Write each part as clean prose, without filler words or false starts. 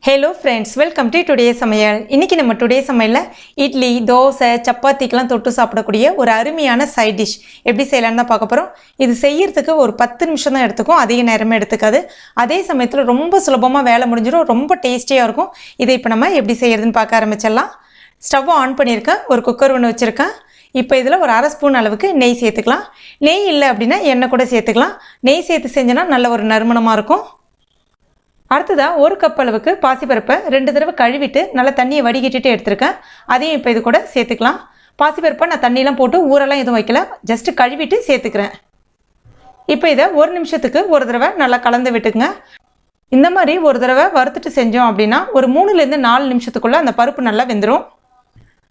Hello friends, welcome to today's Samayal. இன்னைக்கு நம்ம today சமையல்ல இட்லி, தோசை, சப்பாத்திக்கெல்லாம் தொட்டு சாப்பிடக்கூடிய ஒரு அருமையான சைட் டிஷ் எப்படி செய்யலாம்னு தான் பார்க்க போறோம். இது செய்யிறதுக்கு ஒரு 10 நிமிஷம் தான் எடுத்துக்கும், அதிக நேரமே எடுத்துக்காது. அதே சமயத்துல ரொம்ப சுலபமா வேலை முடிஞ்சிரும், ரொம்ப டேஸ்டியா இருக்கும். இதை இப்போ நம்ம எப்படி செய்யறதுன்னு பார்க்க ஆரம்பிச்சிடலாம். ஸ்டவ் ஆன் பண்ணியிருக்கேன், ஒரு குக்கர் ஒன்று வச்சிருக்கேன். இப்போ இதில் ஒரு அரை ஸ்பூன் அளவுக்கு நெய் சேர்த்துக்கலாம். நெய் இல்லை அப்படின்னா எண்ணெய் கூட சேர்த்துக்கலாம். நெய் சேர்த்து செஞ்சோன்னா நல்ல ஒரு நறுமணமாக இருக்கும். அடுத்ததாக ஒரு கப் அளவுக்கு பாசிப்பருப்பை 2 தடவை கழுவிட்டு நல்லா தண்ணியை வடிகட்டிட்டு எடுத்துருக்கேன். அதையும் இப்போ இது கூட சேர்த்துக்கலாம். பாசிப்பருப்பை நான் தண்ணியெலாம் போட்டு ஊரெல்லாம் எதுவும் வைக்கல, ஜஸ்ட்டு கழுவிட்டு சேர்த்துக்கிறேன். இப்போ இதை ஒரு நிமிஷத்துக்கு ஒரு தடவை நல்லா கலந்து விட்டுக்குங்க. இந்த மாதிரி ஒரு தடவை வறுத்துட்டு செஞ்சோம் அப்படின்னா ஒரு 3லேருந்து 4 நிமிஷத்துக்குள்ளே அந்த பருப்பு நல்லா வெந்துடும்.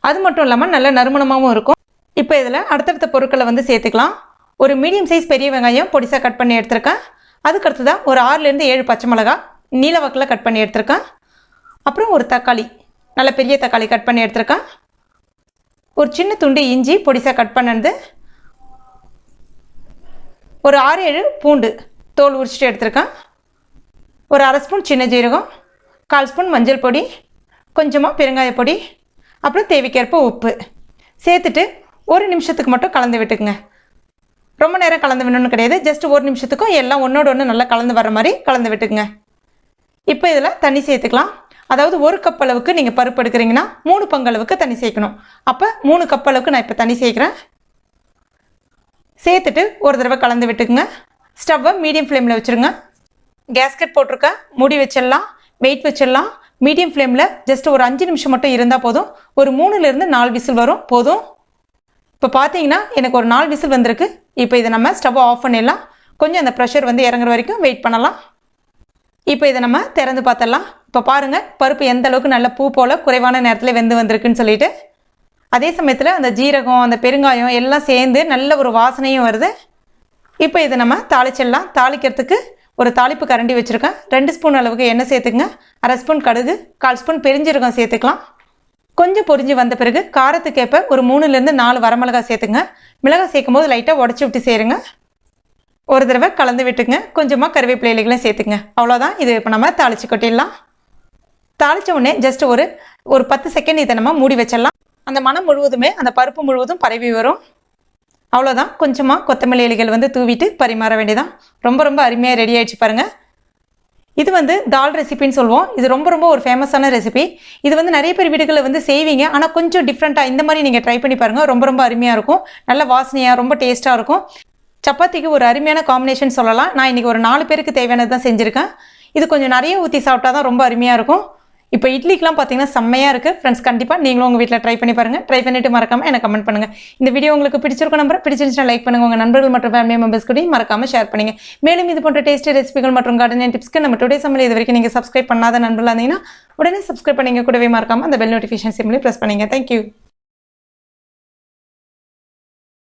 அது மட்டும் இல்லாமல் நல்ல நறுமணமாகவும் இருக்கும். இப்போ இதில் அடுத்தடுத்த பொருட்களை சேர்த்துக்கலாம். ஒரு மீடியம் சைஸ் பெரிய வெங்காயம் பொடிசாக கட் பண்ணி எடுத்துருக்கேன். அதுக்கடுத்துதான் ஒரு 6லேருந்து 7 பச்சை மிளகாய் நீல வாக்கில் கட் பண்ணி எடுத்துருக்கேன். அப்புறம் ஒரு தக்காளி, நல்ல பெரிய தக்காளி கட் பண்ணி எடுத்துருக்கேன். ஒரு சின்ன துண்டு இஞ்சி பொடிசாக கட் பண்ணது, ஒரு 6-7 பூண்டு தோல் உரிச்சிட்டு எடுத்துருக்கேன். ஒரு அரை ஸ்பூன் சின்ன ஜீரகம், 1/4 ஸ்பூன் மஞ்சள் பொடி, கொஞ்சமாக பெருங்காய பொடி, அப்புறம் தேவைக்கேற்ப உப்பு சேர்த்துட்டு ஒரு நிமிஷத்துக்கு மட்டும் கலந்து விட்டுக்குங்க. ரொம்ப நேரம் கலந்து விடணும்னு கிடையாது, ஜஸ்ட் ஒரு நிமிஷத்துக்கும் எல்லாம் ஒன்றோட ஒன்று நல்லா கலந்து வர மாதிரி கலந்து விட்டுக்குங்க. இப்போ இதில் தண்ணி சேர்த்துக்கலாம். அதாவது ஒரு கப் அளவுக்கு நீங்கள் பருப்பு எடுக்கிறீங்கன்னா 3 பங்கு அளவுக்கு தண்ணி சேர்க்கணும். அப்போ 3 கப் அளவுக்கு நான் இப்போ தண்ணி சேர்க்குறேன். சேர்த்துட்டு ஒரு தடவை கலந்து விட்டுக்குங்க. ஸ்டவ்வை மீடியம் ஃப்ளேமில் வச்சுருங்க. கேஸ்கெட் போட்டிருக்கேன், மூடி வச்சிடலாம், வெயிட் வச்சிடலாம். மீடியம் ஃப்ளேமில் ஜஸ்ட் ஒரு 5 நிமிஷம் மட்டும் இருந்தால் போதும். ஒரு 3லேருந்து 4 விசில் வரும் போதும். இப்போ பார்த்தீங்கன்னா எனக்கு ஒரு 4 விசில் வந்திருக்கு. இப்போ இதை நம்ம ஸ்டவ்வை ஆஃப் பண்ணிடலாம். கொஞ்சம் அந்த ப்ரெஷர் இறங்குற வரைக்கும் வெயிட் பண்ணலாம். இப்போ இதை நம்ம திறந்து பார்த்தலாம். இப்போ பாருங்கள் பருப்பு எந்த அளவுக்கு நல்ல பூ போல் குறைவான நேரத்தில் வெந்து வந்திருக்குன்னு சொல்லிட்டு. அதே சமயத்தில் அந்த ஜீரகம், அந்த பெருங்காயம் எல்லாம் சேர்ந்து நல்ல ஒரு வாசனையும் வருது. இப்போ இதை நம்ம தாளிச்சிடலாம். தாளிக்கிறதுக்கு ஒரு தாளிப்பு கரண்டி வச்சுருக்கேன். 2 ஸ்பூன் அளவுக்கு எண்ணெய் சேர்த்துக்குங்க. அரை ஸ்பூன் கடுகு, 1/4 ஸ்பூன் பெருஞ்சீரகம் சேர்த்துக்கலாம். கொஞ்சம் பொரிஞ்சு வந்த பிறகு காரத்துக்கேற்ப ஒரு 3லேருந்து 4 வரமிளகாய் சேர்த்துங்க. மிளகாய் சேர்க்கும் போது லைட்டாக உடச்சி விட்டு சேருங்க. ஒரு தடவை கலந்து விட்டுங்க. கொஞ்சமாக கருவேப்பிலை இலைகளையும் சேர்த்துங்க. அவ்வளோதான். இது இப்போ நம்ம தாளித்து கொட்டிடலாம். தாளித்த உடனே ஜஸ்ட் ஒரு 10 செகண்ட் இதை நம்ம மூடி வச்சிடலாம். அந்த மனம் முழுவதுமே அந்த பருப்பு முழுவதும் பரவி வரும். அவ்வளோதான். கொஞ்சமாக கொத்தமல்லி இலைகள் தூவிட்டு பரிமாற வேண்டியதான். ரொம்ப அருமையாக ரெடி ஆகிடுச்சு பாருங்கள். இது தால் ரெசிபின்னு சொல்லுவோம். இது ரொம்ப ஒரு ஃபேமஸான ரெசிபி. இது நிறைய பேர் வீடுகளில் செய்வீங்க. ஆனால் கொஞ்சம் டிஃப்ரெண்ட்டாக இந்த மாதிரி நீங்கள் ட்ரை பண்ணி பாருங்கள். ரொம்ப அருமையாக இருக்கும். நல்ல வாசனையாக ரொம்ப டேஸ்ட்டாக இருக்கும். சப்பாத்திக்கு ஒரு அருமையான காம்பினேஷன் சொல்லலாம். நான் இன்றைக்கி ஒரு 4 பேருக்கு தேவையானது தான் செஞ்சுருக்கேன். இது கொஞ்சம் நிறைய ஊற்றி சாப்பிட்டா தான் ரொம்ப அருமையாக இருக்கும். இப்போ இட்லிக்கெலாம் பார்த்தீங்கன்னா செம்மையாக இருக்குது. ஃப்ரெண்ட்ஸ், கண்டிப்பாக நீங்களும் உங்கள் வீட்டில் ட்ரை பண்ணி பாருங்கள். ட்ரை பண்ணிவிட்டு மறக்காமல் எனக்கு கமெண்ட் பண்ணுங்கள். இந்த வீடியோ உங்களுக்கு பிடிச்சிருக்கும் நம்பர் பிடிச்சிருந்துச்சுன்னா லைக் பண்ணுங்கள். உங்கள் நண்பர்கள் மற்றும் ஃபேமிலி மெம்பர்ஸ் கூட மறக்காமல் ஷேர் பண்ணுங்கள். மேலும் இது போன்ற டேஸ்டி ரெசிபிகள் மற்றும் கார்டனிங் டிப்ஸ்க்கு நம்ம டுடே சமையல் இது வரைக்கும் நீங்கள் சப்ஸ்கிரைப் பண்ணாத நண்பர்களாக இருந்தீங்கன்னா உடனே சப்ஸ்கிரைப் பண்ணிங்க. கூடவே மறக்காமல் அந்த பெல் நோட்டிஃபிகேஷன் சிம்லி ப்ரெஸ் பண்ணுங்கள். தேங்க்யூ.